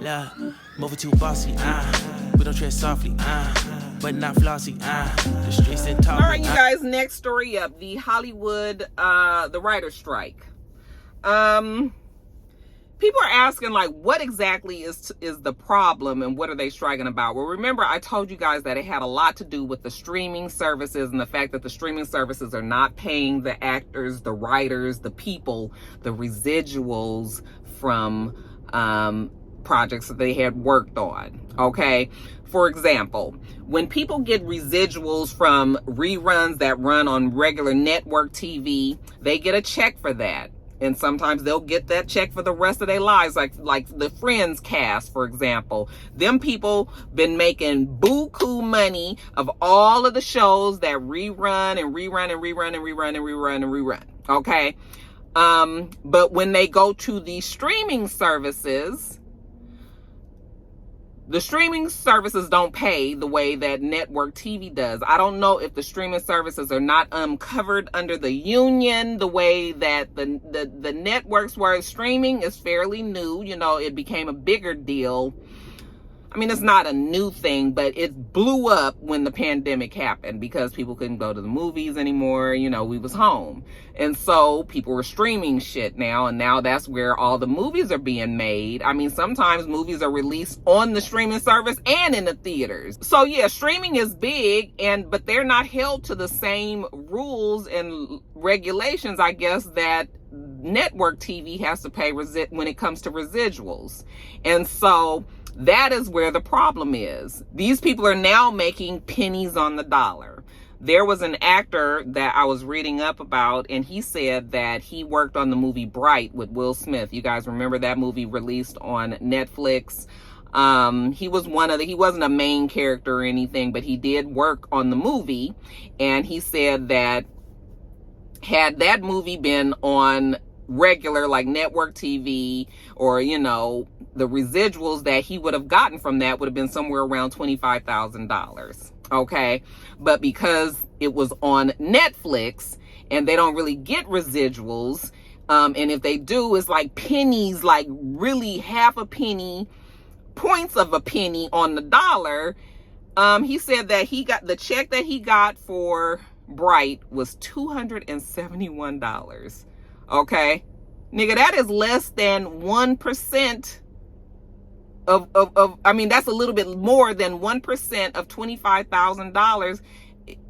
Look, moving too bossy, we don't tread softly, but not flossy, the streets that talk. All right, you guys, next story up, the Hollywood, the writer's strike. People are asking, like, what exactly is the problem and what are they striking about? Well, remember, I told you guys that it had a lot to do with the streaming services and the fact that the streaming services are not paying the actors, the writers, the people, the residuals from projects that they had worked on, okay? For example, when people get residuals from reruns that run on regular network TV, they get a check for that. And sometimes they'll get that check for the rest of their lives, like the Friends cast, for example. Them people been making buku money of all of the shows that rerun and rerun and rerun and rerun and rerun and rerun. Okay? But when they go to the streaming services, the streaming services don't pay the way that network TV does. I don't know if the streaming services are not covered under the union the way that the networks were. Streaming is fairly new. You know, it became a bigger deal. I mean, it's not a new thing, but it blew up when the pandemic happened because people couldn't go to the movies anymore. You know, we was home. And so people were streaming shit now, and now that's where all the movies are being made. I mean, sometimes movies are released on the streaming service and in the theaters. So yeah, streaming is big, but they're not held to the same rules and regulations, I guess, that network TV has to pay when it comes to residuals. And so that is where the problem is. These people are now making pennies on the dollar. There was an actor that I was reading up about, and he said that he worked on the movie Bright with Will Smith. You guys remember that movie released on Netflix? He wasn't a main character or anything, but he did work on the movie. And he said that had that movie been on regular, like network TV, or, you know, the residuals that he would have gotten from that would have been somewhere around $25,000. Okay. But because it was on Netflix and they don't really get residuals, and if they do, it's like pennies, like really half a penny, points of a penny on the dollar. He said that he got the check that he got for Bright was $271. Okay, nigga, that is less than 1% of I mean, that's a little bit more than 1% of $25,000.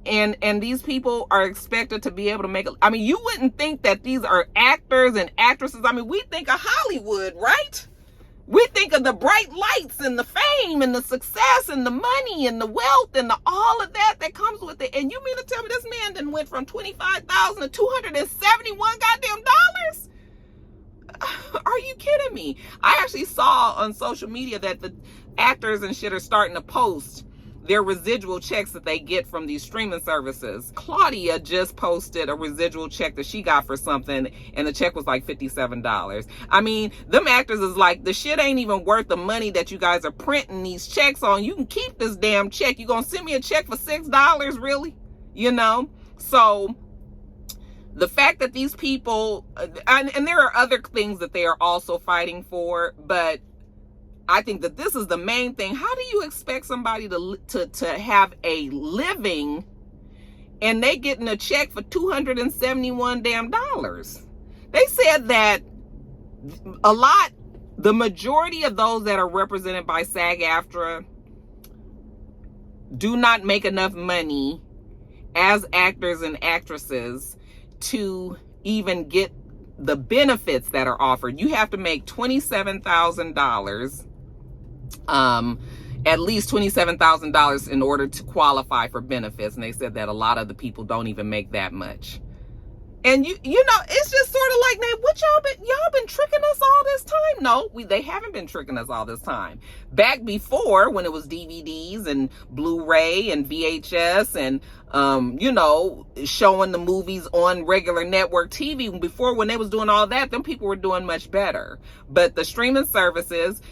And these people are expected to be able to make, I mean, you wouldn't think that these are actors and actresses. I mean, we think of Hollywood, right? We think of the bright lights and the fame and the success and the money and the wealth and all of that comes with it. And you mean to tell me this man then went from $25,000 to $271 goddamn dollars? Are you kidding me? I actually saw on social media that the actors and shit are starting to post their residual checks that they get from these streaming services. Claudia just posted a residual check that she got for something, and the check was like $57. I mean, them actors is like, the shit ain't even worth the money that you guys are printing these checks on. You can keep this damn check. You gonna send me a check for $6, really? You know? So the fact that these people, and there are other things that they are also fighting for, but I think that this is the main thing. How do you expect somebody to have a living and they getting a check for $271 damn dollars? They said that the majority of those that are represented by SAG-AFTRA do not make enough money as actors and actresses to even get the benefits that are offered. You have to make $27,000, at least $27,000 in order to qualify for benefits. And they said that a lot of the people don't even make that much. And you know, it's just sort of like, man, what y'all been tricking us all this time? No, they haven't been tricking us all this time. Back before, when it was DVDs and Blu-ray and VHS and you know, showing the movies on regular network TV, before, when they was doing all that, them people were doing much better. But the streaming services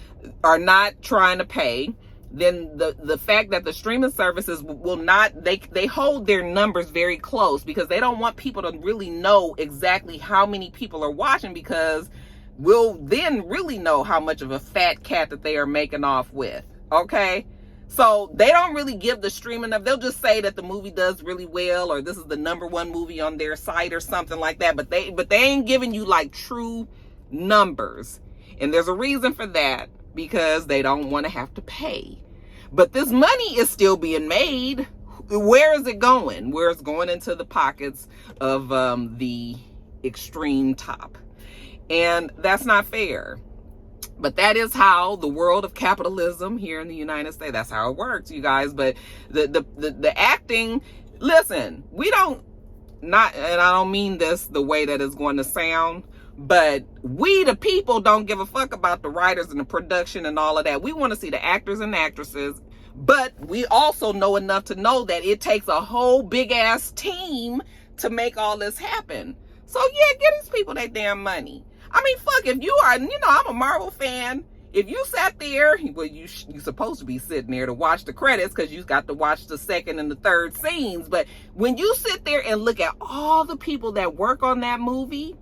are not trying to pay. Then the fact that the streaming services will not, they hold their numbers very close because they don't want people to really know exactly how many people are watching, because we'll then really know how much of a fat cat that they are making off with. Okay? So they don't really give the streaming of, they'll just say that the movie does really well, or this is the #1 movie on their site or something like that. But they ain't giving you like true numbers. And there's a reason for that, because they don't want to have to pay. But this money is still being made. Where is it going? Where it's going into the pockets of the extreme top. And that's not fair. But that is how the world of capitalism here in the United States, that's how it works, you guys. But the acting, listen, we don't, not, and I don't mean this the way that it's going to sound, but we, the people, don't give a fuck about the writers and the production and all of that. We want to see the actors and actresses, but we also know enough to know that it takes a whole big ass team to make all this happen. So yeah, get these people their damn money. I mean, fuck, if you are, I'm a Marvel fan. If you sat there, well, you're supposed to be sitting there to watch the credits, because you got to watch the second and the third scenes. But when you sit there and look at all the people that work on that movie,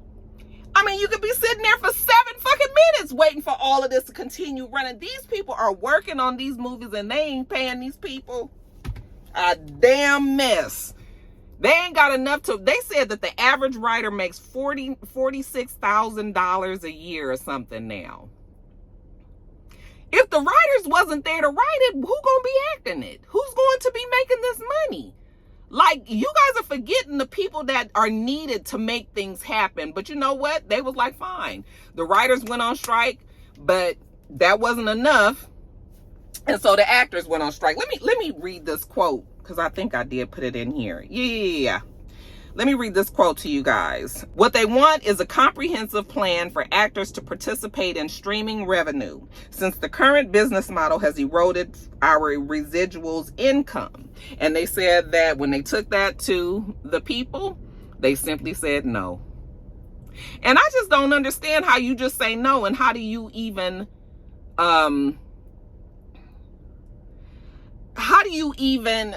I mean, you could be sitting there for 7 fucking minutes waiting for all of this to continue running. These people are working on these movies and they ain't paying these people a damn mess. They ain't got enough to, they said that the average writer makes $46,000 a year or something now. If the writers wasn't there to write it, who gonna be acting it? Who's going to be making this money? Like, you guys are forgetting the people that are needed to make things happen. But you know what? They was like, fine. The writers went on strike, but that wasn't enough. And so the actors went on strike. Let me read this quote, because I think I did put it in here. Yeah. Let me read this quote to you guys. What they want is a comprehensive plan for actors to participate in streaming revenue, since the current business model has eroded our residuals income. And they said that when they took that to the people, they simply said no. And I just don't understand how you just say no, and how do you even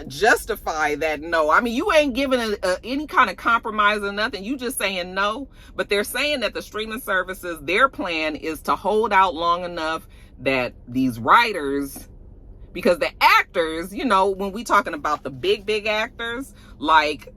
justify that no? I mean, you ain't giving any kind of compromise or nothing. You just saying no. But they're saying that the streaming services, their plan is to hold out long enough that these writers, because the actors, when we talking about the big actors, like,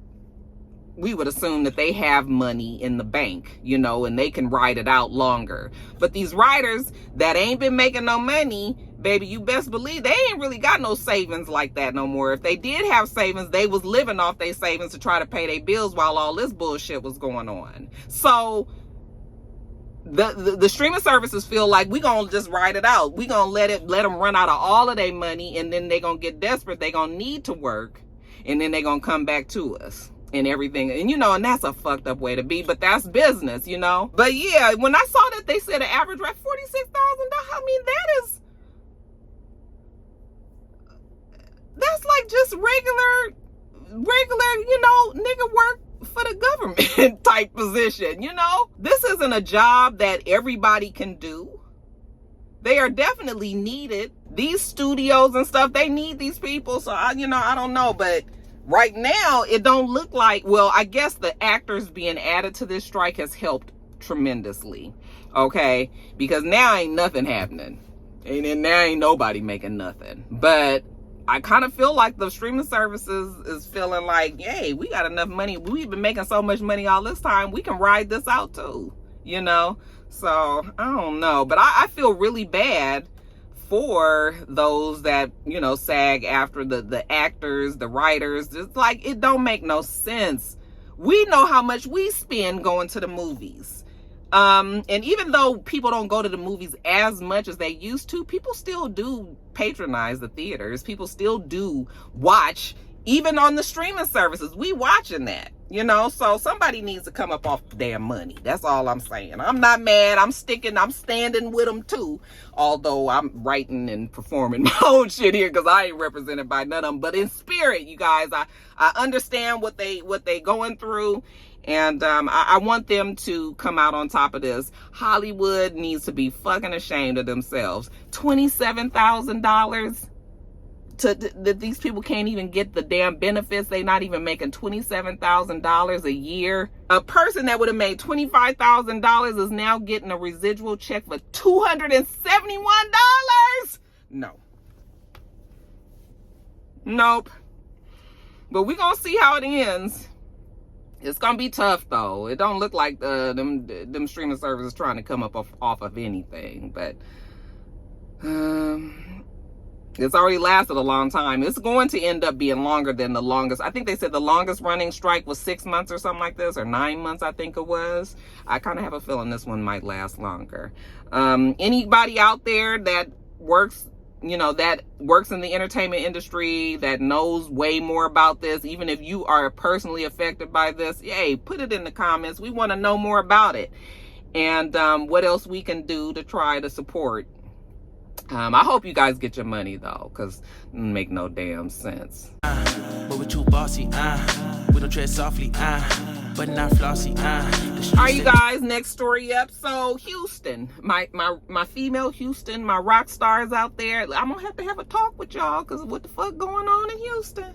we would assume that they have money in the bank, and they can ride it out longer. But these writers that ain't been making no money, baby, you best believe they ain't really got no savings like that no more. If they did have savings, they was living off their savings to try to pay their bills while all this bullshit was going on. So the streaming services feel like we gonna just ride it out. We gonna let them run out of all of their money, and then they gonna get desperate. They gonna need to work, and then they gonna come back to us and everything. And and that's a fucked up way to be, but that's business, But yeah, when I saw that they said an average rate $46,000, I mean, that's like just regular, nigga work for the government type position, This isn't a job that everybody can do. They are definitely needed. These studios and stuff, they need these people. So I don't know, but right now it don't look like, well, I guess the actors being added to this strike has helped tremendously. Okay, because now ain't nothing happening, and then now ain't nobody making nothing. But I kind of feel like the streaming services is feeling like, yay, we got enough money. We've been making so much money all this time. We can ride this out too, So I don't know, but I feel really bad for those that, sag after the actors, the writers. It's like, it don't make no sense. We know how much we spend going to the movies. And even though people don't go to the movies as much as they used to, people still do patronize the theaters. People still do watch, even on the streaming services. We watching that, so somebody needs to come up off the damn money. That's all I'm saying. I'm not mad. I'm standing with them too. Although I'm writing and performing my own shit here, because I ain't represented by none of them. But in spirit, you guys, I understand what they going through. And I want them to come out on top of this. Hollywood needs to be fucking ashamed of themselves. $27,000. that these people can't even get the damn benefits. They not even making $27,000 a year. A person that would have made $25,000 is now getting a residual check for $271. No. Nope. But we're going to see how it ends. It's going to be tough, though. It don't look like them streaming services trying to come up off of anything. But it's already lasted a long time. It's going to end up being longer than the longest. I think they said the longest running strike was 6 months or something like this, or 9 months, I think it was. I kind of have a feeling this one might last longer. Anybody out there that works in the entertainment industry, that knows way more about this, even if you are personally affected by this, hey, put it in the comments. We want to know more about it, and what else we can do to try to support. I hope you guys get your money, though, because it doesn't make no damn sense. But we're too bossy, we don't tread softly, but not flossy, All right, you guys, next story up. So Houston, my female Houston, my rock stars out there, I'm gonna have a talk with y'all, because what the fuck going on in Houston?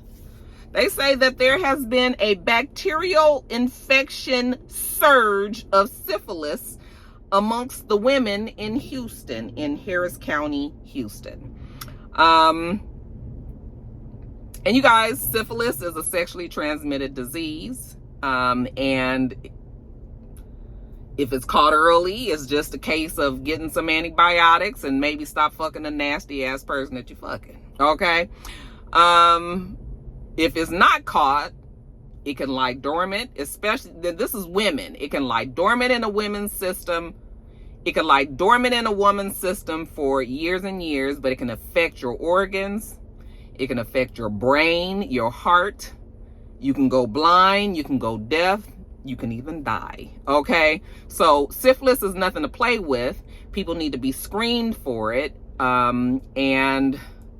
They say that there has been a bacterial infection surge of syphilis amongst the women in Houston, in Harris County, Houston. And you guys, syphilis is a sexually transmitted disease. And if it's caught early, it's just a case of getting some antibiotics and maybe stop fucking a nasty ass person that you're fucking. Okay? If it's not caught, it can lie dormant, especially, this is women. It can lie dormant in a women's system. It can lie dormant in a woman's system for years and years, but it can affect your organs. It can affect your brain, your heart. You can go blind. You can go deaf. You can even die. Okay? So syphilis is nothing to play with. People need to be screened for it. And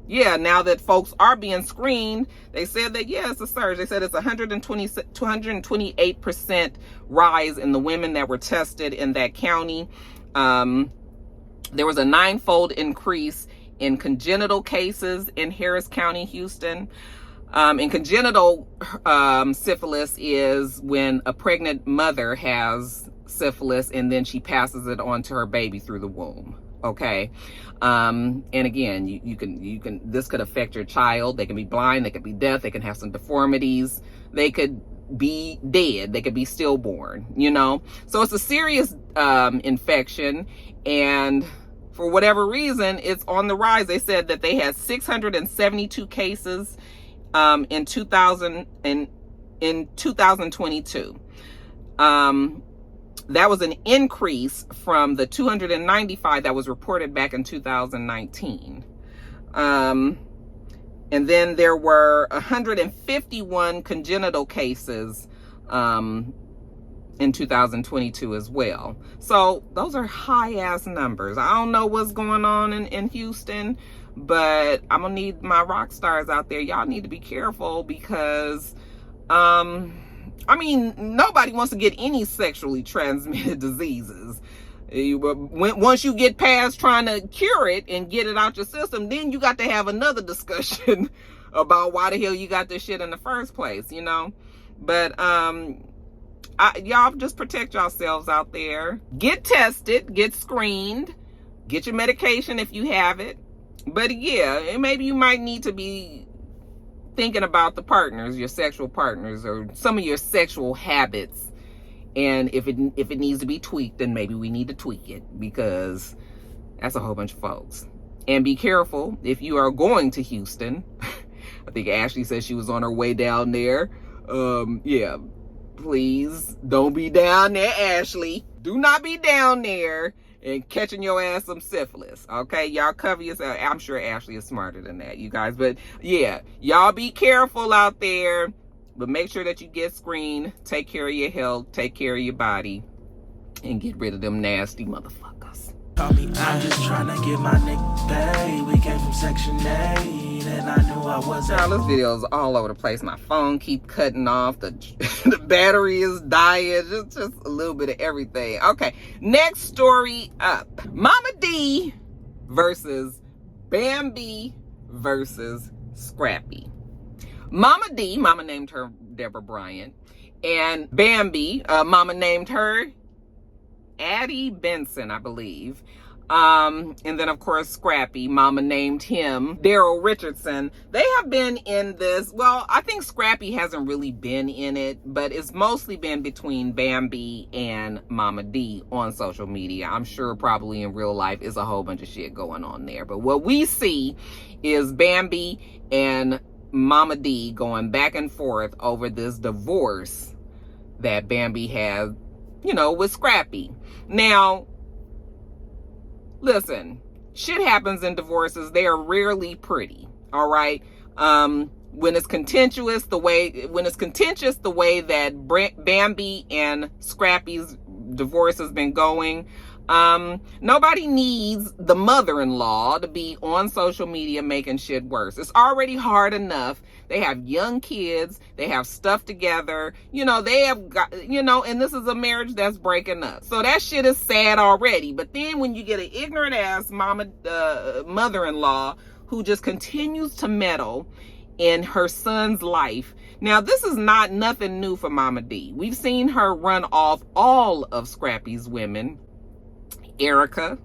yeah, now that folks are being screened, they said that, yeah, it's a surge. They said it's 228% rise in the women that were tested in that county. There was a 9-fold increase in congenital cases in Harris County, Houston. And congenital syphilis is when a pregnant mother has syphilis and then she passes it on to her baby through the womb. Okay. And again, you can, this could affect your child. They can be blind, they could be deaf, they can have some deformities, they could be dead, they could be stillborn, so it's a serious infection, and for whatever reason it's on the rise. They said that they had 672 cases in 2022. That was an increase from the 295 that was reported back in 2019. And then there were 151 congenital cases in 2022 as well. So those are high ass numbers. I don't know what's going on in Houston, but I'm gonna need my rock stars out there. Y'all need to be careful, because nobody wants to get any sexually transmitted diseases. Once you get past trying to cure it and get it out your system, then you got to have another discussion about why the hell you got this shit in the first place, But y'all just protect yourselves out there. Get tested, get screened, get your medication if you have it. But yeah, and maybe you might need to be thinking about the partners, your sexual partners, or some of your sexual habits. And if it needs to be tweaked, then maybe we need to tweak it, because that's a whole bunch of folks. And be careful if you are going to Houston. I think Ashley said she was on her way down there. Yeah, please don't be down there, Ashley. Do not be down there and catching your ass some syphilis. Okay, y'all cover yourself. I'm sure Ashley is smarter than that, you guys. But yeah, y'all be careful out there. But make sure that you get screened, take care of your health, take care of your body, and get rid of them nasty motherfuckers. I'm just trying to get my nigga paid. We came from Section 8, and I knew I wasn't. Now, this video is all over the place. My phone keep cutting off. The battery is dying. Just a little bit of everything. Okay, next story up. Mama D versus Bambi versus Scrappy. Mama D, Mama named her Deborah Bryant, and Bambi, Mama named her Addie Benson, I believe. And then of course Scrappy, Mama named him Daryl Richardson. They have been in this, well, I think Scrappy hasn't really been in it, but it's mostly been between Bambi and Mama D on social media. I'm sure probably in real life is a whole bunch of shit going on there, but what we see is Bambi and Mama D going back and forth over this divorce that Bambi had, you know, with Scrappy. Now, listen, shit happens in divorces. They are rarely pretty, all right? When it's contentious the way that Bambi and Scrappy's divorce has been going, nobody needs the mother-in-law to be on social media making shit worse. It's already hard enough. They have young kids, they have stuff together, you know, they have got, you know, and this is a marriage that's breaking up. So that shit is sad already. But then when you get an ignorant ass mother-in-law who just continues to meddle in her son's life. Now, this is not nothing new for Mama D. We've seen her run off all of Scrappy's women. Erica,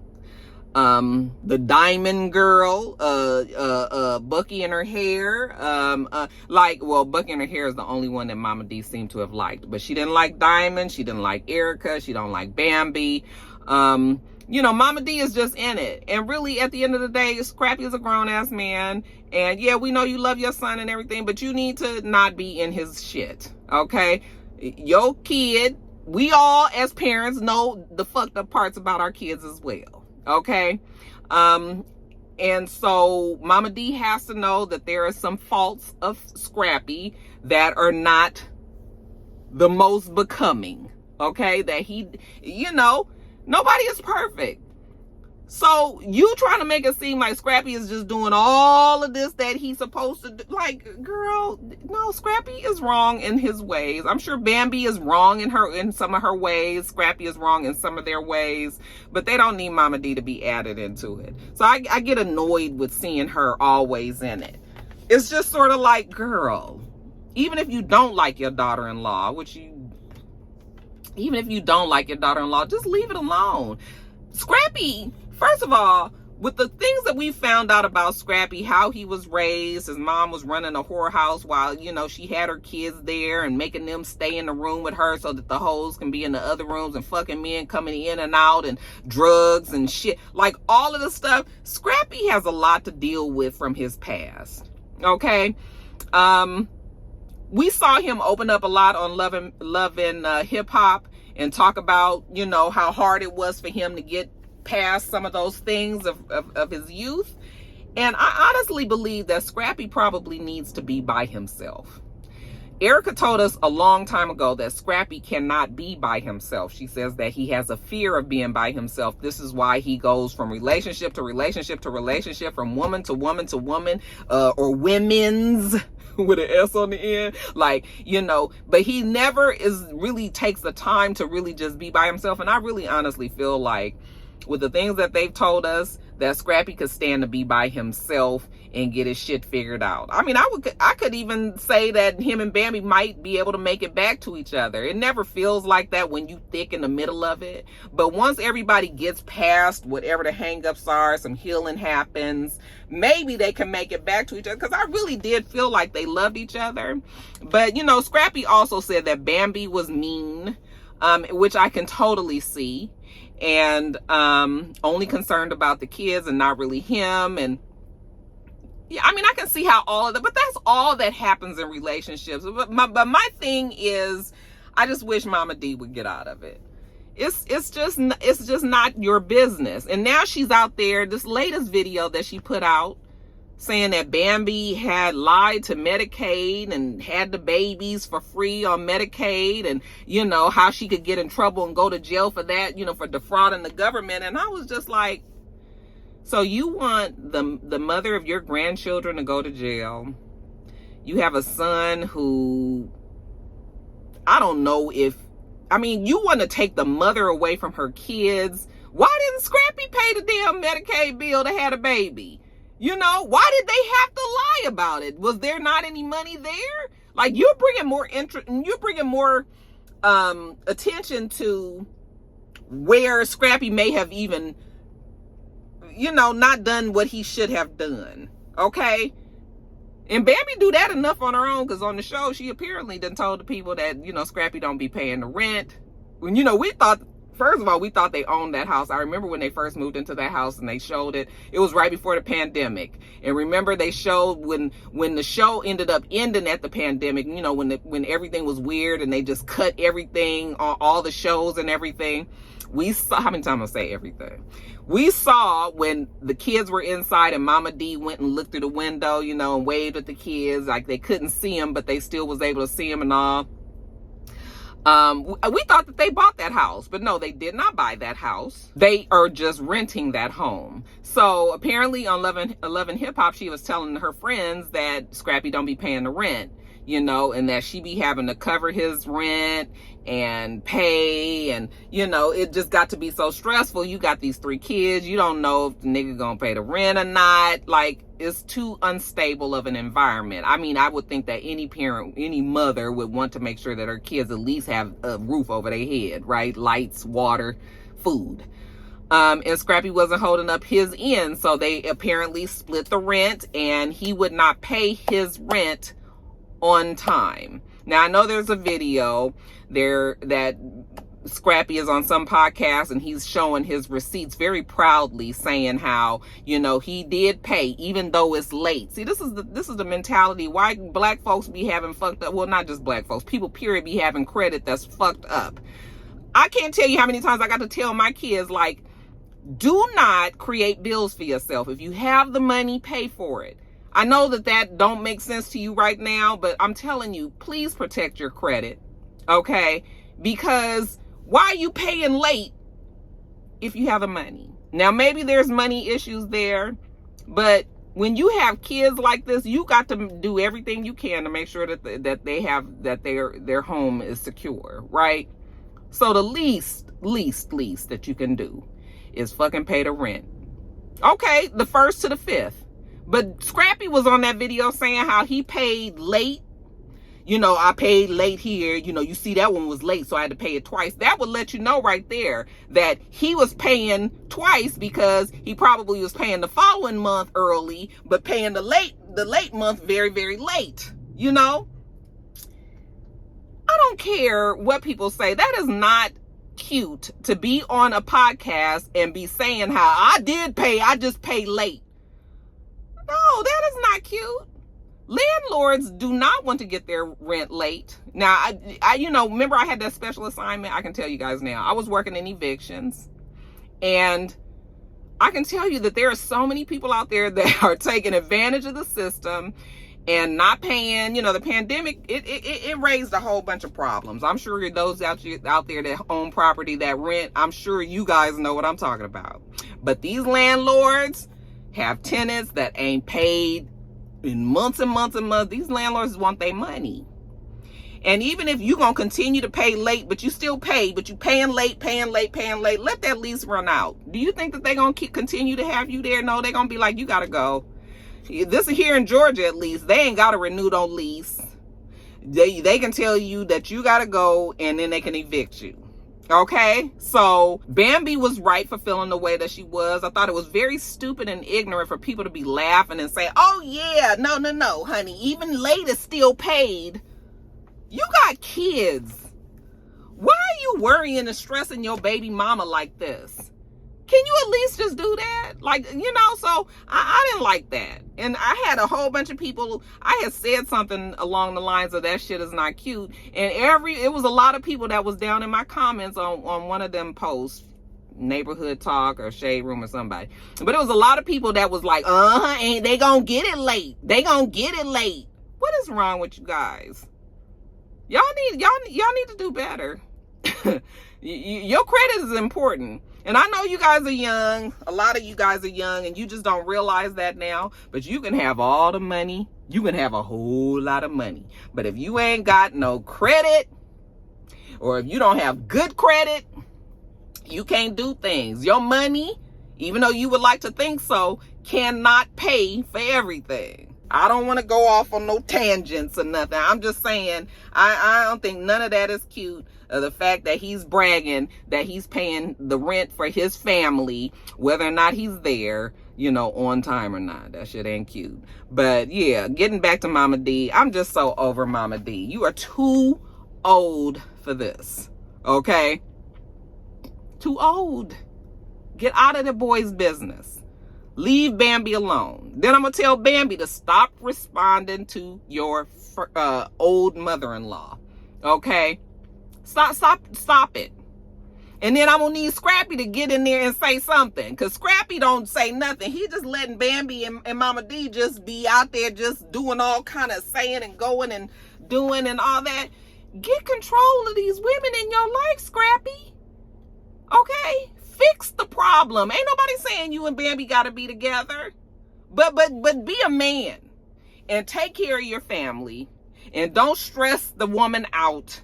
the Diamond Girl, Bucky and her hair, Bucky and her hair is the only one that Mama D seemed to have liked, but she didn't like Diamond, she didn't like Erica, she don't like Bambi. You know, Mama D is just in it, and really at the end of the day, Scrappy is a grown-ass man, and yeah, we know you love your son and everything, but you need to not be in his shit, okay? Your kid, we all as parents know the fucked up parts about our kids as well, okay? And so Mama D has to know that there are some faults of Scrappy that are not the most becoming, okay? That he, you know, nobody is perfect. So you trying to make it seem like Scrappy is just doing all of this that he's supposed to do. Like, girl, no, Scrappy is wrong in his ways. I'm sure Bambi is wrong in some of her ways. Scrappy is wrong in some of their ways. But they don't need Mama D to be added into it. So I get annoyed with seeing her always in it. It's just sort of like, girl, even if you don't like your daughter-in-law, just leave it alone. Scrappy, first of all, with the things that we found out about Scrappy, how he was raised, his mom was running a whorehouse while, you know, she had her kids there and making them stay in the room with her so that the hoes can be in the other rooms and fucking men coming in and out and drugs and shit. Like all of the stuff, Scrappy has a lot to deal with from his past, okay? We saw him open up a lot on Love and Hip Hop and talk about, you know, how hard it was for him to get past some of those things of his youth. And I honestly believe that Scrappy probably needs to be by himself. Erica told us a long time ago that Scrappy cannot be by himself. She says that he has a fear of being by himself. This is why he goes from relationship to relationship to relationship, from woman to woman to woman, or women's with an S on the end. Like, you know, but he never really takes the time to really just be by himself. And I really honestly feel like with the things that they've told us, that Scrappy could stand to be by himself and get his shit figured out. I mean, I could even say that him and Bambi might be able to make it back to each other. It never feels like that when you thick in the middle of it. But once everybody gets past whatever the hangups are, some healing happens, maybe they can make it back to each other. Because I really did feel like they loved each other. But, you know, Scrappy also said that Bambi was mean, which I can totally see. And only concerned about the kids and not really him. And yeah, I mean, I can see how all of that, but that's all that happens in relationships. But my thing is, I just wish Mama D would get out of it. It's just not your business. And now she's out there, this latest video that she put out, saying that Bambi had lied to Medicaid and had the babies for free on Medicaid, and, you know, how she could get in trouble and go to jail for that, you know, for defrauding the government. And I was just like, so you want the mother of your grandchildren to go to jail? You have a son who, I don't know if, I mean, you want to take the mother away from her kids. Why didn't Scrappy pay the damn Medicaid bill to have a baby? You know, why did they have to lie about it? Was there not any money there? Like, you're bringing more interest, and you're bringing more attention to where Scrappy may have even, you know, not done what he should have done. Okay? And Bambi do that enough on her own, because on the show, she apparently done told the people that, you know, Scrappy don't be paying the rent. When, you know, we thought, first of all, we thought they owned that house. I remember when they first moved into that house and they showed it. It was right before the pandemic. And remember, they showed when the show ended up ending at the pandemic, you know, when everything was weird and they just cut everything, all the shows and everything. We saw, how many times I say everything? We saw when the kids were inside and Mama D went and looked through the window, you know, and waved at the kids. Like, they couldn't see them, but they still was able to see them and all. We thought that they bought that house, but no, they did not buy that house. They are just renting that home. So apparently on 11 Hip Hop, she was telling her friends that Scrappy don't be paying the rent, you know, and that she be having to cover his rent and pay, and, you know, it just got to be so stressful. You got these 3 kids. You don't know if the nigga gonna pay the rent or not. Like, it's too unstable of an environment. I mean, I would think that any parent, any mother would want to make sure that her kids at least have a roof over their head, right? Lights, water, food. And Scrappy wasn't holding up his end, so they apparently split the rent, and he would not pay his rent on time. Now, I know there's a video there that Scrappy is on some podcast and he's showing his receipts very proudly, saying how, you know, he did pay even though it's late. See, this is the mentality why black folks be having fucked up, well, not just black folks, people period be having credit that's fucked up. I can't tell you how many times I got to tell my kids, like, do not create bills for yourself. If you have the money, pay for it. I know that don't make sense to you right now, but I'm telling you, please protect your credit, okay? Because why are you paying late if you have the money? Now, maybe there's money issues there, but when you have kids like this, you got to do everything you can to make sure that their home is secure, right? So the least that you can do is fucking pay the rent. Okay, the 1st to the 5th. But Scrappy was on that video saying how he paid late. You know, I paid late here. You know, you see that one was late, so I had to pay it twice. That would let you know right there that he was paying twice, because he probably was paying the following month early, but paying the late month very, very late. You know? I don't care what people say. That is not cute to be on a podcast and be saying how I just pay late. No, that is not cute. Landlords do not want to get their rent late. Now, I you know, remember I had that special assignment? I can tell you guys now. I was working in evictions, and I can tell you that there are so many people out there that are taking advantage of the system and not paying. You know, the pandemic, it raised a whole bunch of problems. I'm sure those out there that own property, that rent, I'm sure you guys know what I'm talking about. But these landlords have tenants that ain't paid in months and months and months. These landlords want their money. And even if you're going to continue to pay late, but you still pay, but you paying late, let that lease run out. Do you think that they're going to continue to have you there? No, they're going to be like, you got to go. This is here in Georgia, at least. They ain't got to renew no lease. They can tell you that you got to go, and then they can evict you. Okay, so Bambi was right for feeling the way that she was. I thought it was very stupid and ignorant for people to be laughing and say, oh yeah, no, honey, even late is still paid. You got kids. Why are you worrying and stressing your baby mama like this? Can you at least just do that? Like, you know, so I didn't like that. And I had a whole bunch of people, I had said something along the lines of that shit is not cute. And it was a lot of people that was down in my comments on one of them posts, Neighborhood Talk or Shade Room or somebody. But it was a lot of people that was like, ain't they gonna get it late? They gonna get it late. What is wrong with you guys? Y'all need to do better. Your credit is important. And I know you guys are young. A lot of you guys are young and you just don't realize that now. But you can have all the money. You can have a whole lot of money. But if you ain't got no credit, or if you don't have good credit, you can't do things. Your money, even though you would like to think so, cannot pay for everything. I don't want to go off on no tangents or nothing. I'm just saying, I don't think none of that is cute. The fact that he's bragging that he's paying the rent for his family, whether or not he's there, you know, on time or not. That shit ain't cute. But yeah, getting back to Mama D, I'm just so over Mama D. You are too old for this, okay? Too old. Get out of the boy's business. Leave Bambi alone. Then I'm going to tell Bambi to stop responding to your old mother-in-law, okay? Stop it. And then I'm going to need Scrappy to get in there and say something. Because Scrappy don't say nothing. He just letting Bambi and Mama D just be out there just doing all kind of saying and going and doing and all that. Get control of these women in your life, Scrappy. Okay? Fix the problem. Ain't nobody saying you and Bambi got to be together. But be a man. And take care of your family. And don't stress the woman out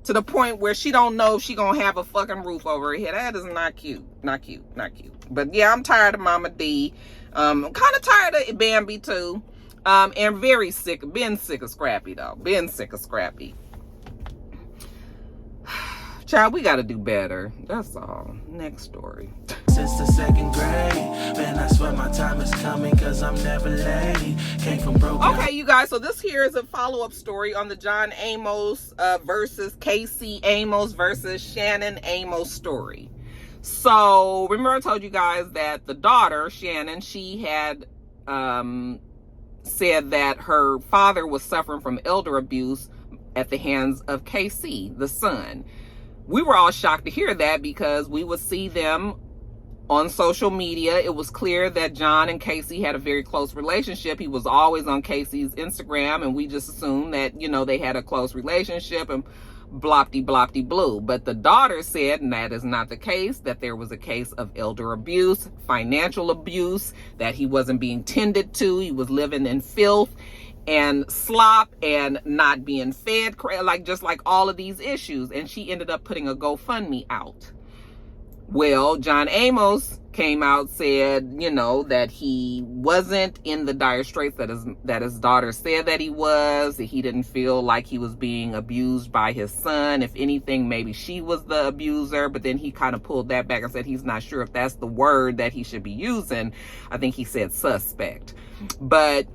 to the point where she don't know if she gonna have a fucking roof over her head. That is not cute. Not cute. Not cute. But yeah, I'm tired of Mama D. I'm kind of tired of Bambi too. And very sick. Been sick of Scrappy though. Been sick of Scrappy. Child, we gotta do better. That's all. Next story. Since the second grade, man, I swear my time is coming because I'm never late. Came from broken. Okay, you guys, so this here is a follow-up story on the John Amos versus Casey Amos versus Shannon Amos story. So remember I told you guys that the daughter, Shannon, she had said that her father was suffering from elder abuse at the hands of Casey, the son. We were all shocked to hear that because we would see them on social media. It was clear that John and Casey had a very close relationship. He was always on Casey's Instagram, and we just assumed that, you know, they had a close relationship and blopty blue. But the daughter said, and that is not the case, that there was a case of elder abuse, financial abuse, that he wasn't being tended to. He was living in filth and slop and not being fed, like just like all of these issues. And she ended up putting a GoFundMe out. Well, John Amos came out, said, you know, that he wasn't in the dire straits that his daughter said that he was. That he didn't feel like he was being abused by his son. If anything, maybe she was the abuser. But then he kind of pulled that back and said he's not sure if that's the word that he should be using. I think he said suspect. But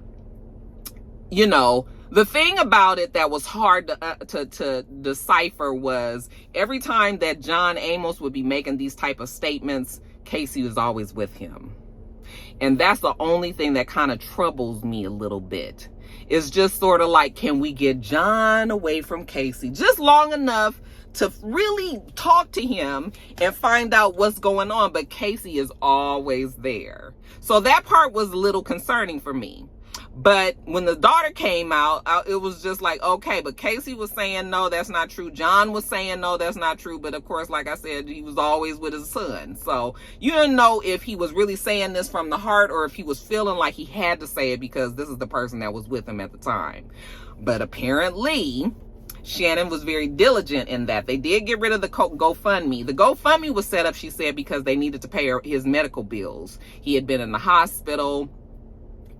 you know, the thing about it that was hard to decipher was every time that John Amos would be making these type of statements, Casey was always with him. And that's the only thing that kind of troubles me a little bit. It's just sort of like, can we get John away from Casey just long enough to really talk to him and find out what's going on? But Casey is always there. So that part was a little concerning for me. But when the daughter came out, it was just like, okay, but Casey was saying, no, that's not true. John was saying, no, that's not true. But of course, like I said, he was always with his son. So you didn't know if he was really saying this from the heart or if he was feeling like he had to say it because this is the person that was with him at the time. But apparently, Shannon was very diligent in that. They did get rid of the GoFundMe. The GoFundMe was set up, she said, because they needed to pay his medical bills. He had been in the hospital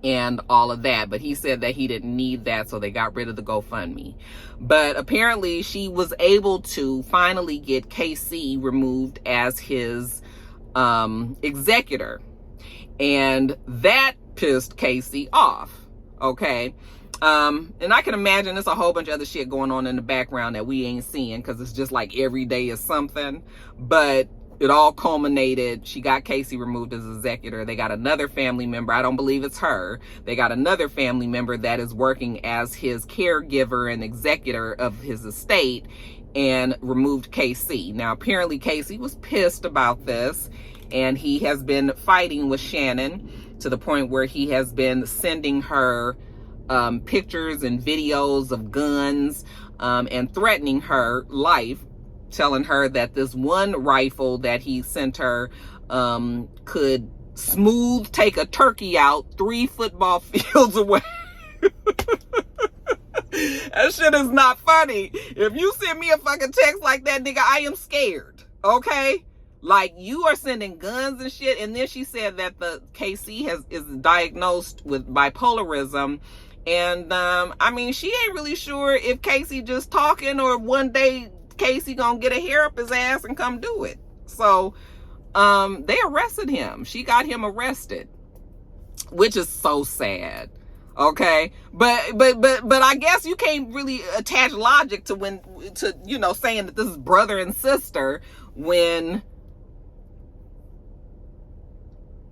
and all of that, but he said that he didn't need that, so they got rid of the GoFundMe. But apparently she was able to finally get KC removed as his executor, and that pissed Casey off. Okay, and I can imagine there's a whole bunch of other shit going on in the background that we ain't seeing because it's just like every day is something. But it all culminated. She got Casey removed as executor. They got another family member. I don't believe it's her. They got another family member that is working as his caregiver and executor of his estate and removed Casey. Now, apparently Casey was pissed about this and he has been fighting with Shannon to the point where he has been sending her pictures and videos of guns and threatening her life, telling her that this one rifle that he sent her could take a turkey out 3 football fields away. That shit is not funny. If you send me a fucking text like that, nigga, I am scared. Okay? Like, you are sending guns and shit. And then she said that the KC is diagnosed with bipolarism. And I mean, she ain't really sure if Casey just talking or one day Casey gonna get a hair up his ass and come do it. So they arrested him. She got him arrested, which is so sad. Okay, but I guess you can't really attach logic to you know, saying that this is brother and sister when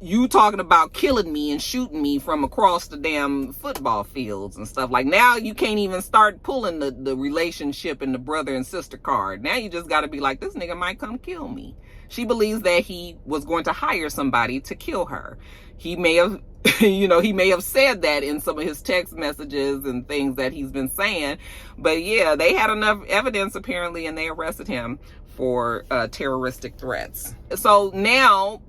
you talking about killing me and shooting me from across the damn football fields and stuff. Like, now you can't even start pulling the relationship and the brother and sister card. Now you just got to be like, this nigga might come kill me. She believes that he was going to hire somebody to kill her. He may have, you know, he may have said that in some of his text messages and things that he's been saying. But yeah, they had enough evidence apparently, and they arrested him for terroristic threats. So now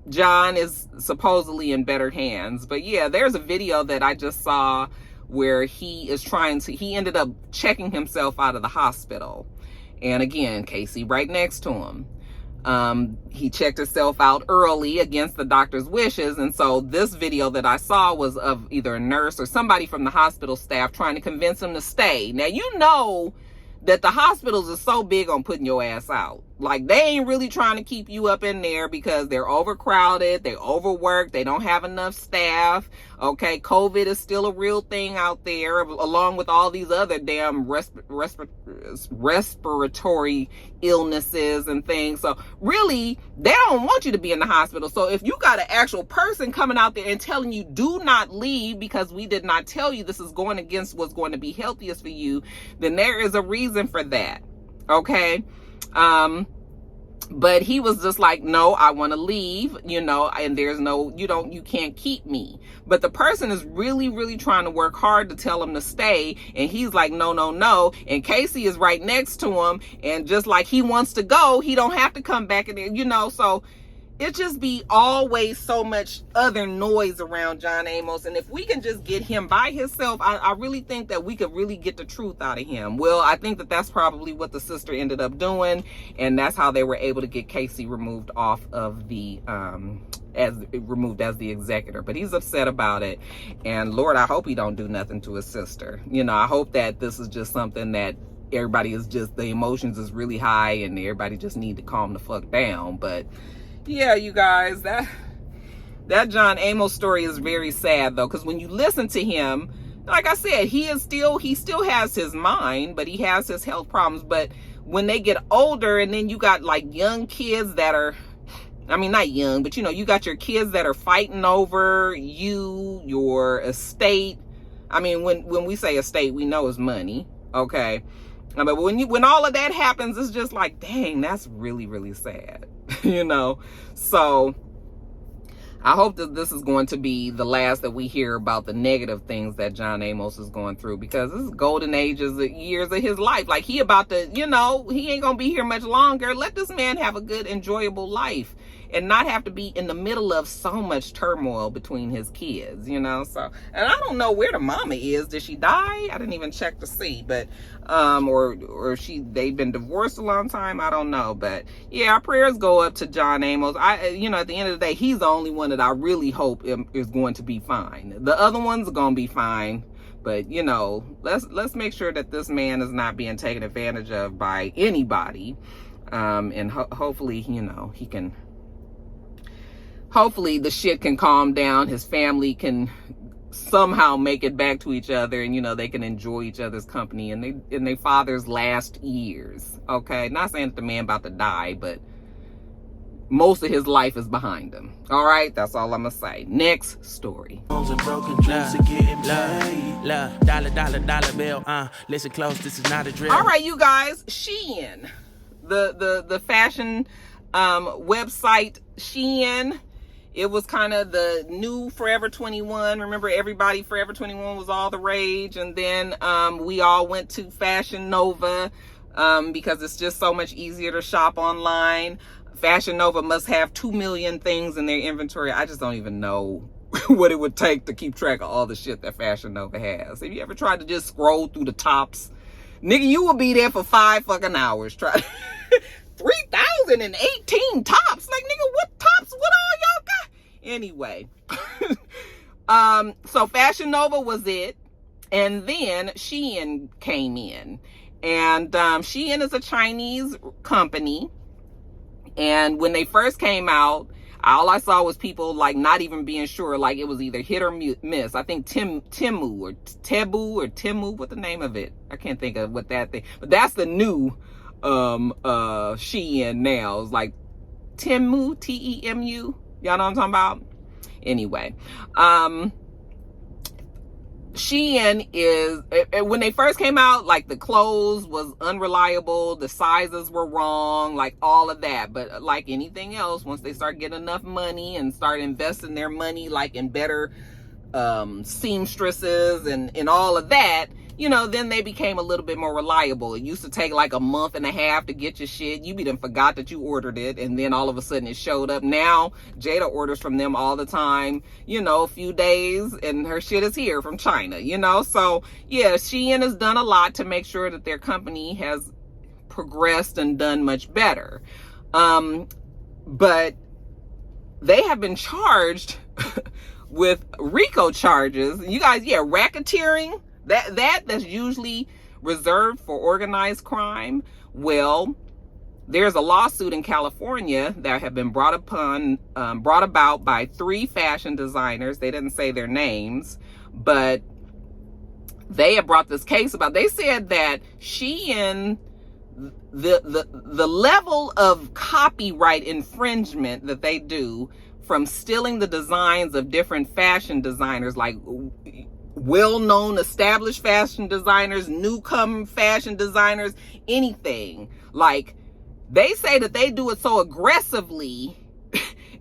John is supposedly in better hands. But yeah, there's a video that I just saw where he ended up checking himself out of the hospital. And again, Casey right next to him. He checked himself out early against the doctor's wishes. And so this video that I saw was of either a nurse or somebody from the hospital staff trying to convince him to stay. Now, you know that the hospitals are so big on putting your ass out. Like, they ain't really trying to keep you up in there because they're overcrowded, they're overworked, they don't have enough staff. Okay, COVID is still a real thing out there, along with all these other damn respiratory illnesses and things. So really, they don't want you to be in the hospital. So if you got an actual person coming out there and telling you, do not leave because we did not tell you this is going against what's going to be healthiest for you, then there is a reason for that. Okay. But he was just like, no, I want to leave, you know, and there's no, you can't keep me. But the person is really, really trying to work hard to tell him to stay. And he's like, no, no, no. And Casey is right next to him. And just like he wants to go, he don't have to come back in there, you know, so it just be always so much other noise around John Amos. And if we can just get him by himself, I really think that we could really get the truth out of him. Well, I think that that's probably what the sister ended up doing. And that's how they were able to get Casey removed off of the, removed as the executor. But he's upset about it. And Lord, I hope he don't do nothing to his sister. You know, I hope that this is just something that everybody is just, the emotions is really high and everybody just need to calm the fuck down. But yeah, you guys, that John Amos story is very sad though, because when you listen to him, like I said, he still has his mind, but he has his health problems. But when they get older, and then you got like young kids that are, I mean, not young, but you know, you got your kids that are fighting over your estate. I mean, when we say estate, we know it's money, okay? But when all of that happens, it's just like, dang, that's really, really sad. You know, so I hope that this is going to be the last that we hear about the negative things that John Amos is going through, because this is golden years of his life. Like, he about to, you know, he ain't gonna be here much longer. Let this man have a good, enjoyable life and not have to be in the middle of so much turmoil between his kids, you know. So, and I don't know where the mama is. Did she die? I didn't even check to see, but or they've been divorced a long time. I don't know, but yeah, our prayers go up to John Amos. You know, at the end of the day, he's the only one that I really hope is going to be fine. The other ones are going to be fine, but you know, let's make sure that this man is not being taken advantage of by anybody, and hopefully, you know, he can. Hopefully the shit can calm down. His family can somehow make it back to each other, and you know, they can enjoy each other's company in their father's last years. Okay, not saying that the man about to die, but most of his life is behind him. All right, that's all I'm gonna say. Next story. Dollar bill. Listen close. This is not a drill. All right, you guys. Shein, the fashion website Shein. It was kind of the new Forever 21. Remember, everybody, Forever 21 was all the rage. And then we all went to Fashion Nova because it's just so much easier to shop online. Fashion Nova must have 2 million things in their inventory. I just don't even know what it would take to keep track of all the shit that Fashion Nova has. Have you ever tried to just scroll through the tops? Nigga, you will be there for 5 fucking hours trying 3,018 tops. Like, nigga, what tops? What all y'all got? Anyway. So Fashion Nova was it. And then Shein came in. And Shein is a Chinese company. And when they first came out, all I saw was people like not even being sure, like it was either hit or miss. I think Temu or Temu, what the name of it? I can't think of what that thing, but that's the new Shein now. It's like Temu, Temu. Y'all know what I'm talking about? Anyway, Shein is, when they first came out, like the clothes was unreliable, the sizes were wrong, like all of that. But like anything else, once they start getting enough money and start investing their money like in better seamstresses and all of that, you know, then they became a little bit more reliable. It used to take like a month and a half to get your shit. You be done forgot that you ordered it, and then all of a sudden it showed up. Now Jada orders from them all the time, you know, a few days and her shit is here from China, you know. So yeah, Shein has done a lot to make sure that their company has progressed and done much better. But they have been charged with RICO charges. You guys, yeah, racketeering. That's usually reserved for organized crime. Well, there's a lawsuit in California that have been brought about by 3 fashion designers. They didn't say their names, but they have brought this case about. They said that Shein, the level of copyright infringement that they do from stealing the designs of different fashion designers, like well-known established fashion designers, newcomer fashion designers, anything. Like, they say that they do it so aggressively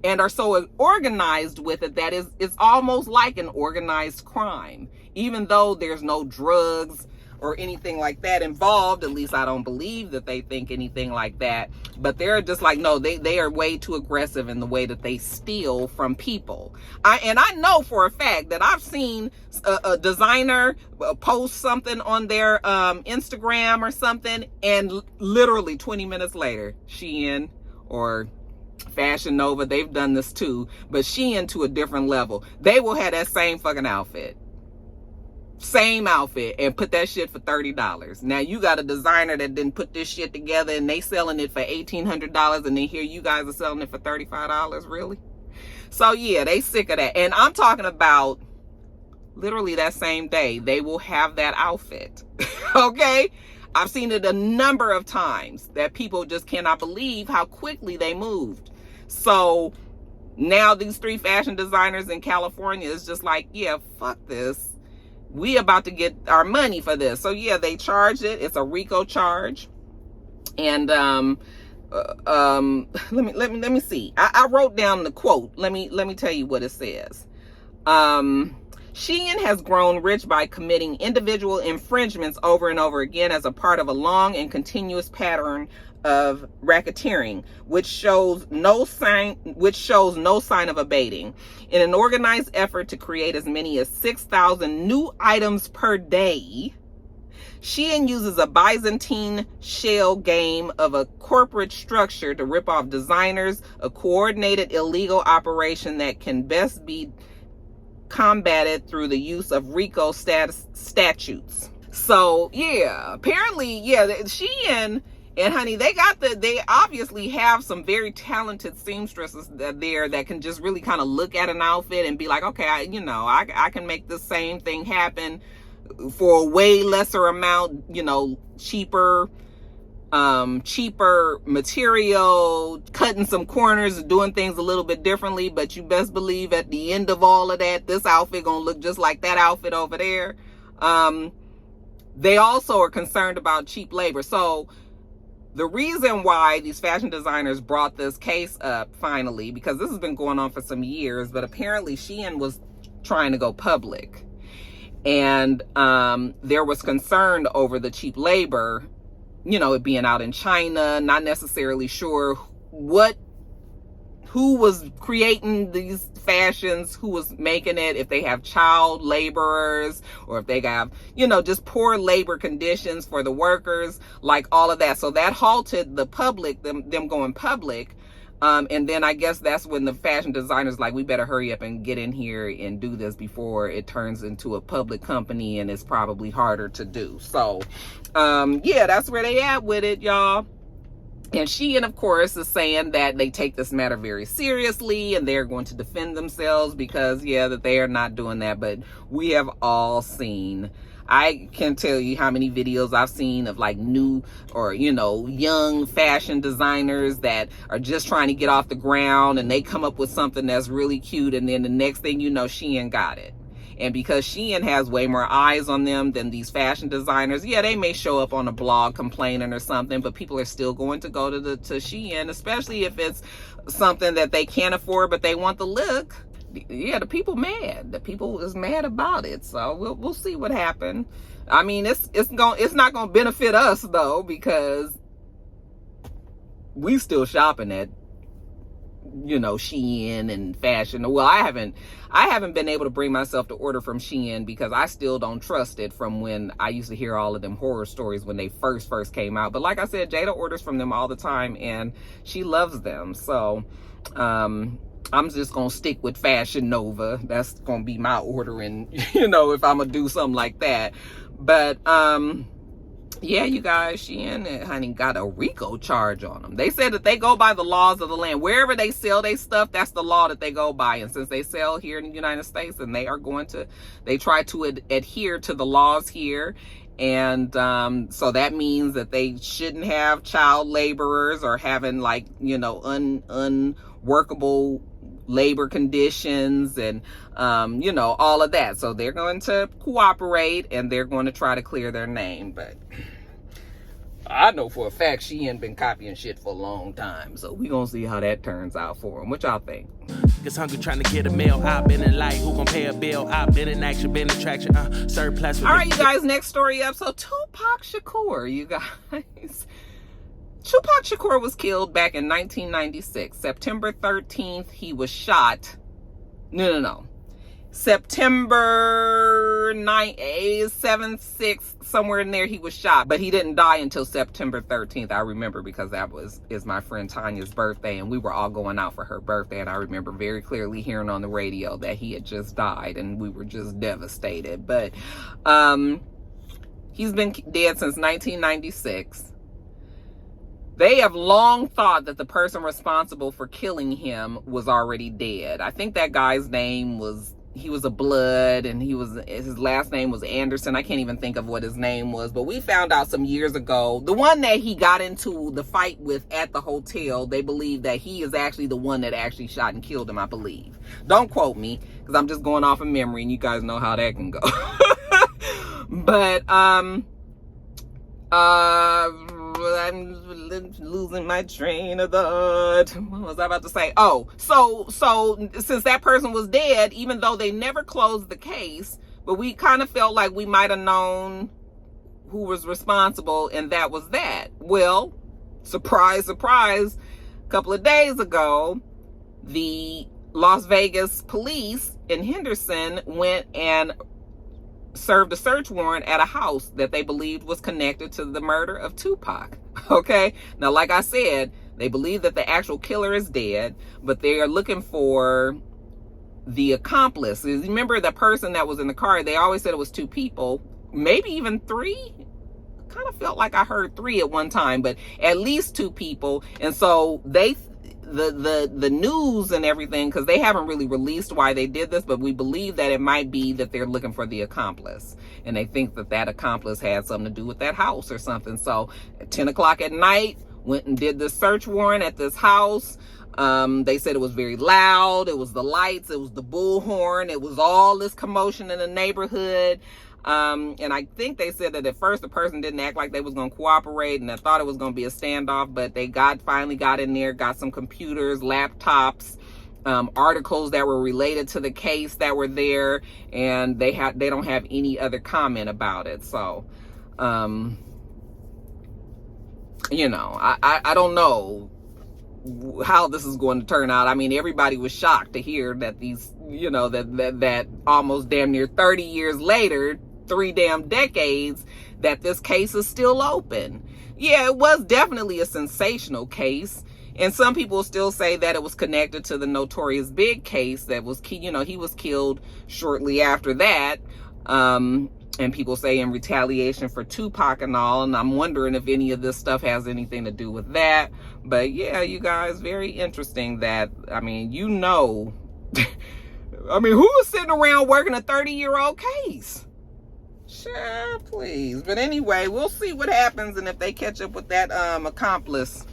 and are so organized with it that it's almost like an organized crime, even though there's no drugs or anything like that involved. At least I don't believe that they think anything like that. But they're just like, no, they are way too aggressive in the way that they steal from people. I know for a fact that I've seen a designer post something on their Instagram or something, and literally 20 minutes later, Shein or Fashion Nova, they've done this too, but Shein to a different level. They will have that same fucking outfit. Same outfit, and put that shit for $30. Now you got a designer that didn't put this shit together and they selling it for $1,800, and then here you guys are selling it for $35. Really? So yeah, they sick of that. And I'm talking about literally that same day they will have that outfit. Okay, I've seen it a number of times that people just cannot believe how quickly they moved. So now these 3 fashion designers in California is just like, yeah, fuck this. We about to get our money for this. So yeah, they charged it. It's a RICO charge. And let me see. I wrote down the quote. Let me tell you what it says. Shein has grown rich by committing individual infringements over and over again as a part of a long and continuous pattern of racketeering, which shows no sign of abating. In an organized effort to create as many as 6,000 new items per day, Shein uses a Byzantine shell game of a corporate structure to rip off designers, a coordinated illegal operation that can best be combated through the use of RICO statutes. So yeah, apparently, yeah, Shein, and honey, they obviously have some very talented seamstresses there that can just really kind of look at an outfit and be like, okay, I can make the same thing happen for a way lesser amount, you know, cheaper material, cutting some corners, doing things a little bit differently. But you best believe at the end of all of that, this outfit gonna look just like that outfit over there. They also are concerned about cheap labor. So the reason why these fashion designers brought this case up finally, because this has been going on for some years, but apparently Shein was trying to go public, and there was concern over the cheap labor, you know, it being out in China, not necessarily sure who was creating these fashions, who was making it, if they have child laborers, or if they have, just poor labor conditions for the workers, like all of that. So that halted the public, them going public. And then I guess that's when the fashion designers like, we better hurry up and get in here and do this before it turns into a public company and it's probably harder to do. So, yeah, that's where they at with it, y'all. And Shein, of course, is saying that they take this matter very seriously and they're going to defend themselves because, yeah, that they are not doing that. But we have all seen, I can tell you how many videos I've seen of like new or, young fashion designers that are just trying to get off the ground, and they come up with something that's really cute. And then the next thing you know, Shein got it. And because Shein has way more eyes on them than these fashion designers, yeah, they may show up on a blog complaining or something, but people are still going to go to Shein, especially if it's something that they can't afford, but they want the look. Yeah, the people mad. The people is mad about it. So we'll see what happens. I mean, it's not gonna benefit us though, because we still shopping at Shein and fashion. Well, I haven't been able to bring myself to order from Shein because I still don't trust it from when I used to hear all of them horror stories when they first came out. But like I said, Jada orders from them all the time and she loves them. So I'm just gonna stick with Fashion Nova. That's gonna be my ordering, if I'm gonna do something like that. But yeah, you guys, Shein, honey, got a RICO charge on them. They said that they go by the laws of the land. Wherever they sell their stuff, that's the law that they go by. And since they sell here in the United States, and they try to adhere to the laws here. And so that means that they shouldn't have child laborers or having like, unworkable labor conditions and all of that. So they're going to cooperate and they're going to try to clear their name. But I know for a fact she ain't been copying shit for a long time, so we gonna see how that turns out for him. What y'all think? Cause hungry trying to get a meal. I've been in light, who gon' pay a bill? I've been in action, been in traction, surplus. All right, you guys, next story up. So Tupac Shakur, you guys. Tupac Shakur was killed back in 1996. September 13th, he was shot. No. September 9th, 7th, 6th, somewhere in there, he was shot. But he didn't die until September 13th. I remember because that is my friend Tanya's birthday, and we were all going out for her birthday. And I remember very clearly hearing on the radio that he had just died, and we were just devastated. But he's been dead since 1996. They have long thought that the person responsible for killing him was already dead. I think that guy's name was, he was a Blood, and his last name was Anderson. I can't even think of what his name was, but we found out some years ago, the one that he got into the fight with at the hotel, they believe that he is actually the one that actually shot and killed him, I believe. Don't quote me, because I'm just going off of memory, and you guys know how that can go. But, I'm losing my train of thought. What was I about to say? Oh, so since that person was dead, even though they never closed the case, but we kind of felt like we might have known who was responsible, and that was that. Well, surprise, surprise, a couple of days ago, the Las Vegas police in Henderson went and served a search warrant at a house that they believed was connected to the murder of Tupac. Okay, now like I said, they believe that the actual killer is dead, but they are looking for the accomplice. Remember the person that was in the car? They always said it was 2 people, maybe even 3. Kind of felt like I heard 3 at one time, but at least 2 people. And so they the news and everything, because they haven't really released why they did this, but we believe that it might be that they're looking for the accomplice, and they think that that accomplice had something to do with that house or something. So at 10 o'clock at night, went and did the search warrant at this house. They said it was very loud. It was the lights, it was the bullhorn, it was all this commotion in the neighborhood. And I think they said that at first the person didn't act like they was going to cooperate, and I thought it was going to be a standoff, but they finally got in there, got some computers, laptops, articles that were related to the case that were there, and they don't have any other comment about it. So, I don't know. how this is going to turn out. I mean, everybody was shocked to hear that these, you know, that almost damn near 30 years later, 3 damn decades, that this case is still open. Yeah, it was definitely a sensational case. And some people still say that it was connected to the Notorious Big case that was, you know, he was killed shortly after that. And people say in retaliation for Tupac and all. And I'm wondering if any of this stuff has anything to do with that. But yeah, you guys, very interesting that, I mean, you know, I mean, who is sitting around working a 30-year-old case? Sure, please. But anyway, we'll see what happens and if they catch up with that accomplice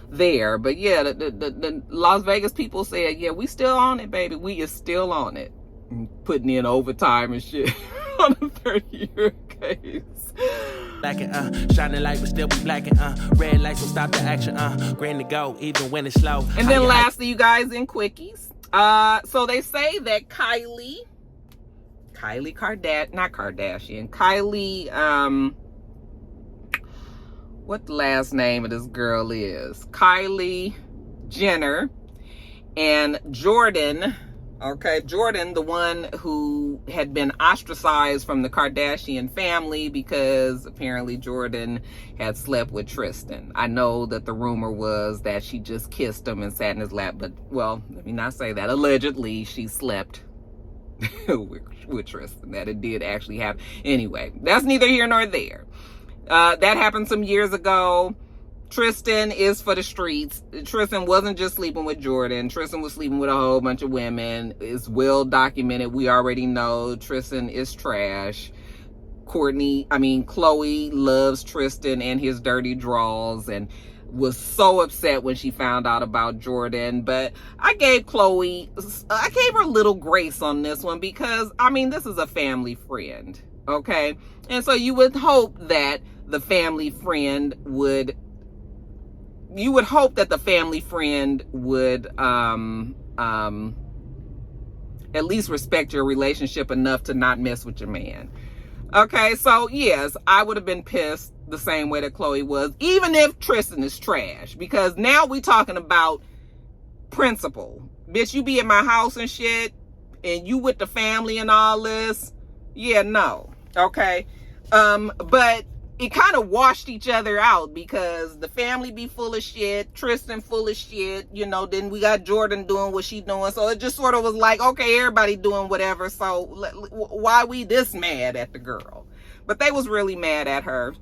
there. But yeah, the Las Vegas people said, yeah, we still on it, baby. We is still on it. Putting in overtime and shit on a 30-year case. Blacking, shining light, but still be blacking, red lights will stop the action, green to go, even when it's slow. And then lastly, you guys, in quickies. So they say that Kylie Kardashian, not Kardashian, Kylie, what the last name of this girl is? Kylie Jenner and Jordan. Okay, Jordan, the one who had been ostracized from the Kardashian family because apparently Jordan had slept with Tristan. I know that the rumor was that she just kissed him and sat in his lap, but, well, let me not say that. Allegedly, she slept with Tristan. That it did actually happen. Anyway, that's neither here nor there. That happened some years ago. Tristan is for the streets. Tristan wasn't just sleeping with Jordan. Tristan was sleeping with a whole bunch of women. It's well documented. We already know Tristan is trash. Chloe loves Tristan and his dirty draws and was so upset when she found out about Jordan. But I gave her a little grace on this one because, I mean, this is a family friend, okay? And so you would hope that the family friend would at least respect your relationship enough to not mess with your man. Okay, so yes, I would have been pissed the same way that Chloe was, even if Tristan is trash, because now we talking about principle. Bitch, you be at my house and shit, and you with the family and all this. Yeah, no. Okay. But it kind of washed each other out because the family be full of shit, Tristan full of shit, you know, then we got Jordan doing what she doing. So it just sort of was like, okay, everybody doing whatever. So why we this mad at the girl? But they was really mad at her.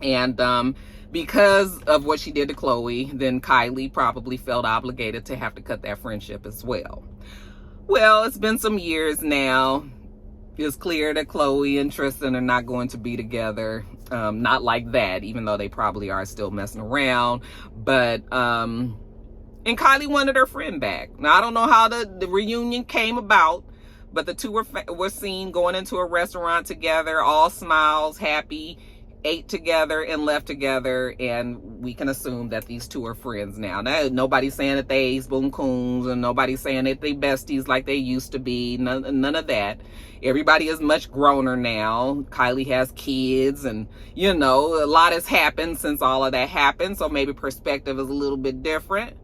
And because of what she did to Chloe, then Kylie probably felt obligated to have to cut that friendship as well. Well, it's been some years now. It's clear that Chloe and Tristan are not going to be together. Not like that, even though they probably are still messing around. But, and Kylie wanted her friend back. Now, I don't know how the reunion came about, but the two were seen going into a restaurant together, all smiles, happy, ate together and left together, and we can assume that these two are friends now. Nobody's saying that they spoon coons, and nobody's saying that they besties like they used to be. None of that. Everybody is much growner now. Kylie has kids, and you know, a lot has happened since all of that happened, so maybe perspective is a little bit different.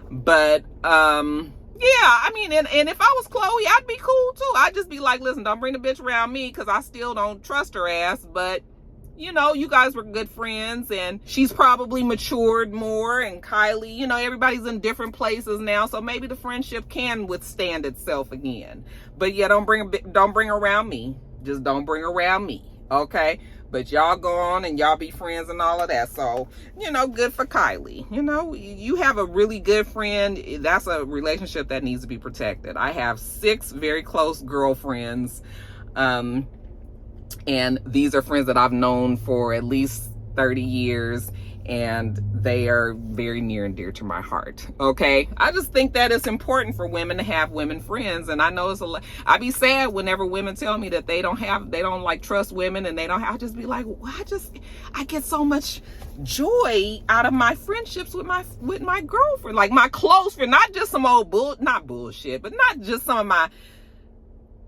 But yeah, I mean, and if I was Chloe, I'd be cool too. I'd just be like, listen, don't bring the bitch around me, because I still don't trust her ass. But you know, you guys were good friends, and she's probably matured more, and Kylie, you know, everybody's in different places now, so maybe the friendship can withstand itself again. But yeah, don't bring her around me. Just don't bring her around me, okay? But y'all go on and y'all be friends and all of that. So, you know, good for Kylie. You know, you have a really good friend. That's a relationship that needs to be protected. I have 6 very close girlfriends. And these are friends that I've known for at least 30 years, and they are very near and dear to my heart. Okay, I just think that it's important for women to have women friends, and I know it's a lot. I be sad whenever women tell me that they don't like trust women, and they don't. I just be like, well, I get so much joy out of my friendships with my girlfriend, like my close friend, not just some old bullshit, but not just some of my.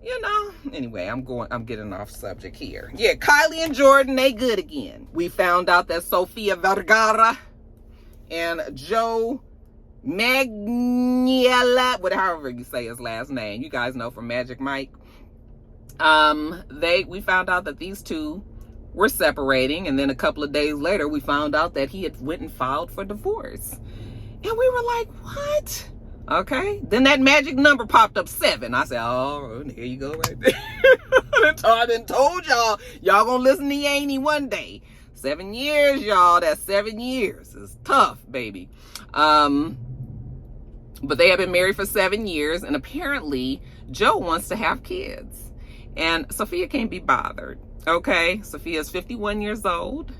You know, anyway, I'm getting off subject here. Yeah, Kylie and Jordan, they good again. We found out that Sofia Vergara and Joe Magniela, whatever you say his last name. You guys know from Magic Mike. We found out that these two were separating, and then a couple of days later we found out that he had went and filed for divorce. And we were like, what? Okay. Then that magic number popped up, 7. I said, oh, here you go right there. I done told y'all gonna listen to Yaney one day. 7 years, y'all. That's 7 years. It's tough, baby. But they have been married for 7 years, and apparently Joe wants to have kids. And Sophia can't be bothered. Okay, Sophia's 51 years old.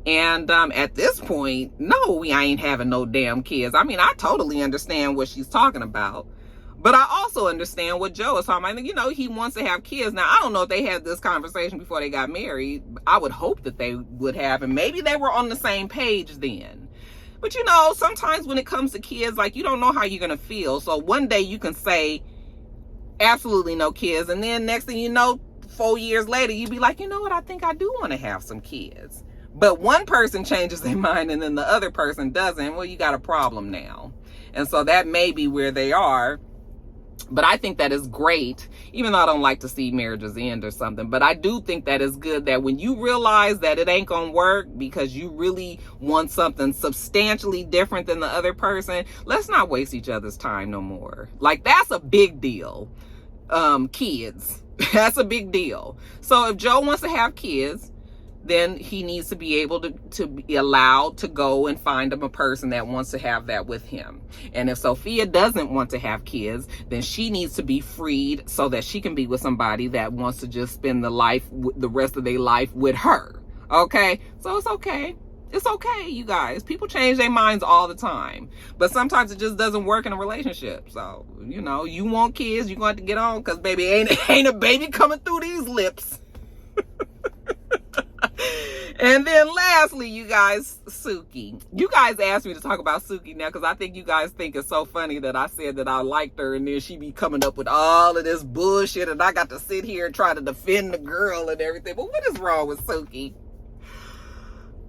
And at this point, no, I ain't having no damn kids. I mean, I totally understand what she's talking about. But I also understand what Joe is talking about. You know, he wants to have kids. Now, I don't know if they had this conversation before they got married. I would hope that they would have. And maybe they were on the same page then. But, you know, sometimes when it comes to kids, like, you don't know how you're going to feel. So one day you can say, absolutely no kids. And then next thing you know, 4 years later, you'd be like, you know what, I think I do want to have some kids. But one person changes their mind and then the other person doesn't. Well, you got a problem now. And so that may be where they are. But I think that is great, even though I don't like to see marriages end or something. But I do think that is good that when you realize that it ain't going to work because you really want something substantially different than the other person, let's not waste each other's time no more. Like, that's a big deal. Kids. That's a big deal. So if Joe wants to have kids, then he needs to be able to be allowed to go and find him a person that wants to have that with him. And if Sophia doesn't want to have kids, then she needs to be freed so that she can be with somebody that wants to just spend the rest of their life with her. Okay? So it's okay. It's okay, you guys. People change their minds all the time. But sometimes it just doesn't work in a relationship. So, you know, you want kids, you're going to have to get on because, baby, ain't a baby coming through these lips. And then lastly, you guys, Suki. You guys asked me to talk about Suki now because I think you guys think it's so funny that I said that I liked her and then she be coming up with all of this bullshit and I got to sit here and try to defend the girl and everything. But what is wrong with Suki?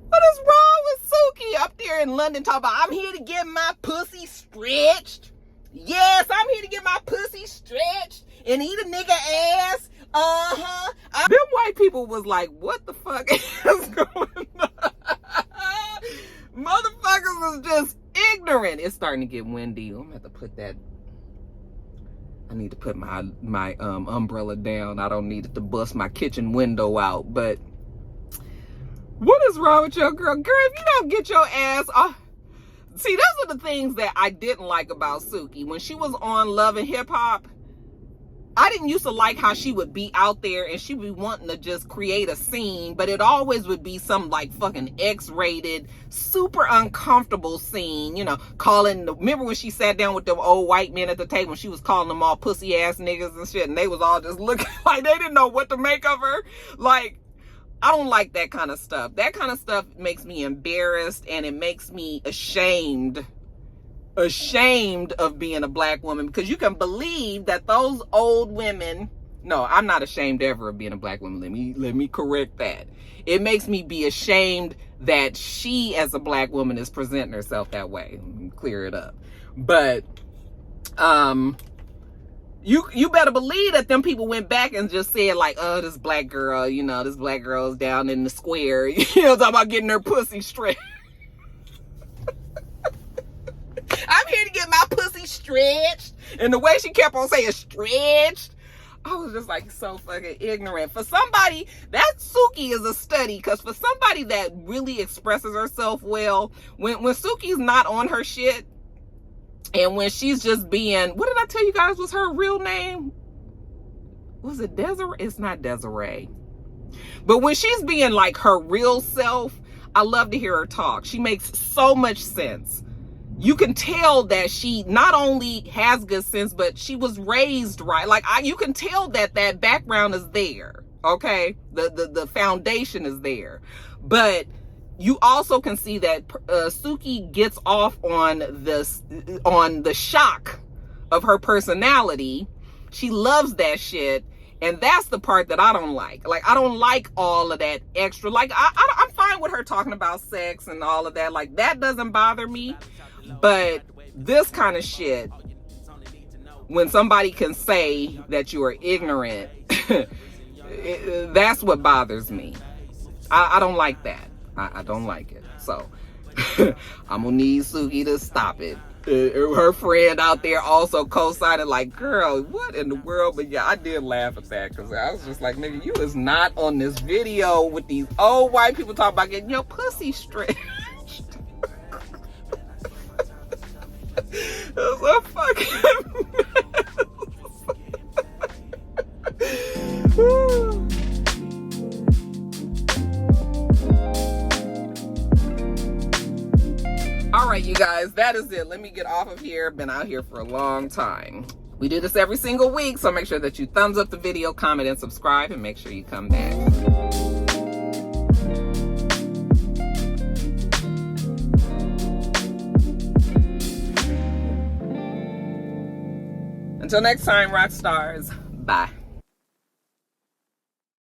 What is wrong with Suki up there in London talking about, I'm here to get my pussy stretched. Yes, I'm here to get my pussy stretched and eat a nigga ass. Them white people was like, what the fuck is going on? Motherfuckers was just ignorant. It's starting to get windy. I'm gonna have to put that. I need to put my umbrella down. I don't need it to bust my kitchen window out. But what is wrong with your girl? Girl, if you don't get your ass off. See, those are the things that I didn't like about Suki. When she was on Love and Hip Hop, I didn't used to like how she would be out there and she would be wanting to just create a scene, but it always would be some like fucking X-rated, super uncomfortable scene, you know, remember when she sat down with them old white men at the table and she was calling them all pussy ass niggas and shit, and they was all just looking like they didn't know what to make of her. Like, I don't like that kind of stuff. That kind of stuff makes me embarrassed and it makes me ashamed of being a black woman, because you can believe that those old women, no, I'm not ashamed ever of being a black woman. Let me correct that. It makes me be ashamed that she as a black woman is presenting herself that way. Let me clear it up. But you better believe that them people went back and just said like, oh, this black girl, you know, this black girl is down in the square, you know, talking about getting her pussy straight. I'm here to get my pussy stretched. And the way she kept on saying stretched, I was just like so fucking ignorant. For somebody, that Suki is a study, because for somebody that really expresses herself well, when Suki's not on her shit, and when she's just being, what did I tell you guys was her real name? Was it Desiree? It's not Desiree. But when she's being like her real self, I love to hear her talk. She makes so much sense. You can tell that she not only has good sense, but she was raised right. Like, you can tell that background is there, okay? The foundation is there. But you also can see that Suki gets off on the shock of her personality. She loves that shit. And that's the part that I don't like. Like, I don't like all of that extra. Like, I'm fine fine with her talking about sex and all of that. Like, that doesn't bother me. But this kind of shit, when somebody can say that you are ignorant, that's what bothers me. I don't like that. I don't like it. So I'm gonna need Suki to stop it. Her friend out there also co-signed, like, girl, what in the world? But yeah, I did laugh at that, because I was just like, nigga, you is not on this video with these old white people talking about getting your pussy stretched. It was a fucking mess. All right, you guys, that is it. Let me get off of here. Been out here for a long time. We do this every single week, so make sure that you thumbs up the video, comment, and subscribe, and make sure you come back. Until next time, rock stars. Bye.